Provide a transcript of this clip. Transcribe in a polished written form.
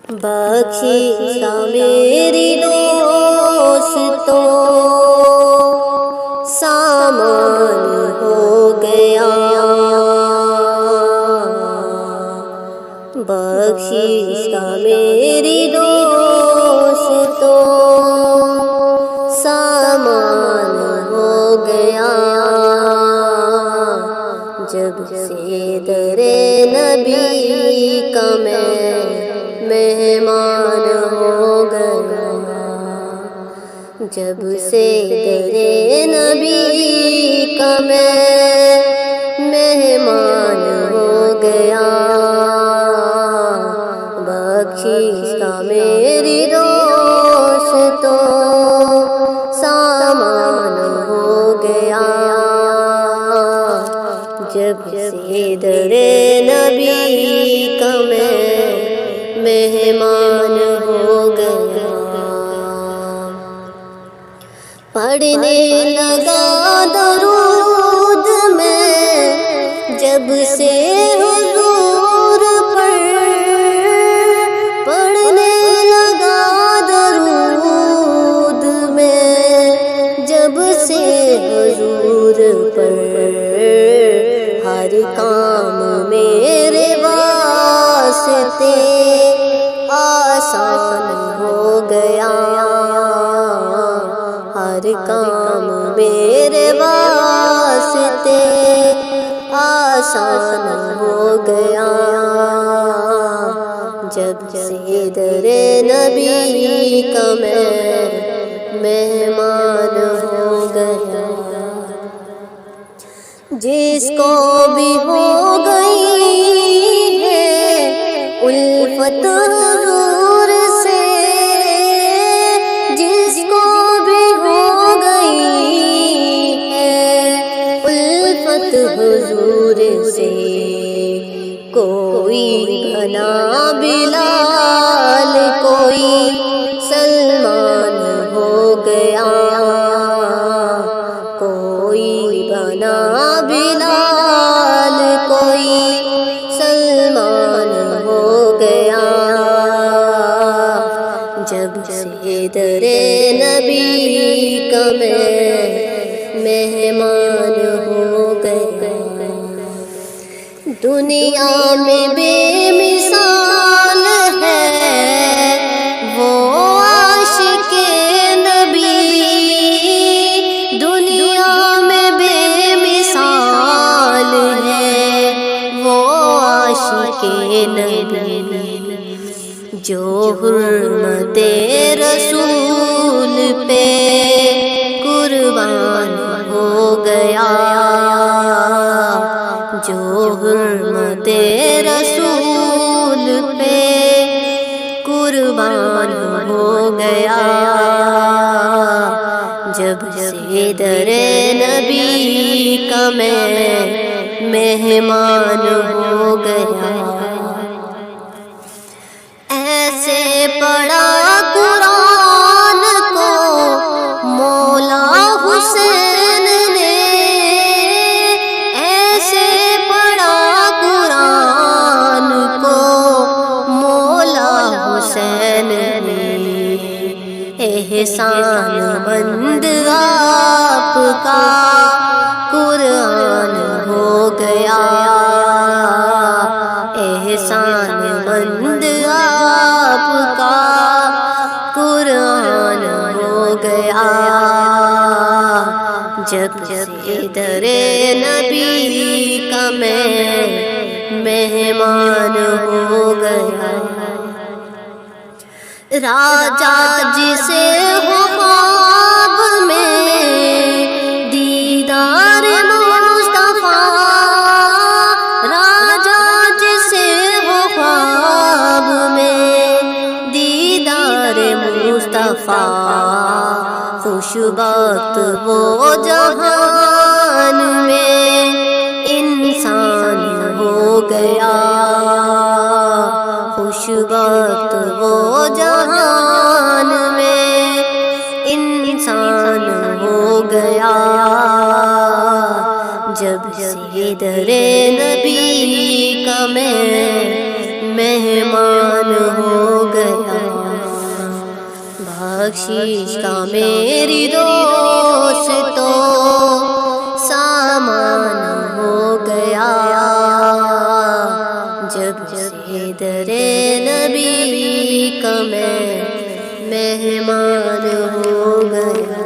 بخشا میری دوستوں سامان ہو گیا، بخشا میری دوستوں سامان ہو گیا، جب سے در نبی کا میں مہمان ہو گیا، جب سے در نبی کا میں مہمان ہو گیا، بخشا میری دوستوں سامان ہو گیا، جب سے در نبی کا میں مہمان ہو گیا، پڑھنے لگا درود میں جب سے حضور پر، پڑھنے لگا درود میں جب سے حضور پر، ہر کام میرے واسطے آسان ہو گیا، ہر کام میرے واسطے آسان ہو گیا، جب سے در نبی کا میں مہمان ہو گیا، جس کو بھی ہو گئی ہے الفت حضور سے، جس کو بھی ہو گئی ہے الفت حضور سے، کوئی بنا بلال کوئی سلمان ہو گیا، کوئی بنا بلال کوئی سلمان ہو گیا، جب سے در نبی کا میں مہمان ہو گیا، دنیا میں بے مثال ہے وہ عاشق نبی، دنیا میں بے مثال ہے وہ عاشق نبی، جو حرمت رسول پہ قربان ہو گیا، جو حرمت رسول پہ قربان ہو گیا، جب سے در نبی کا میں مہمان ہو گیا، ایسے پڑھا قرآن کو مولا حسین نے، ایسے پڑھا قرآن کو مولا حسین نے، احسان مند آپ کا قرآن ہو گیا، احسان مند آپ کا قرآن ہو گیا، جب سے در نبی کا میں مہمان ہو گیا، راجا جسے ہو خواب میں دیدار مصطفیٰ، راجا جسے ہو خواب میں دیدار مصطفیٰ، خوش بخت وہ جہان میں انسان ہو گیا، خوش بخت وہ جہان میں انسان ہو گیا، جب سے در نبی کا میں مہمان ہو گیا۔ بخشش کا میری دوستو سامان ہو گیا، جب سے در نبی کا میں مہمان ہو گیا۔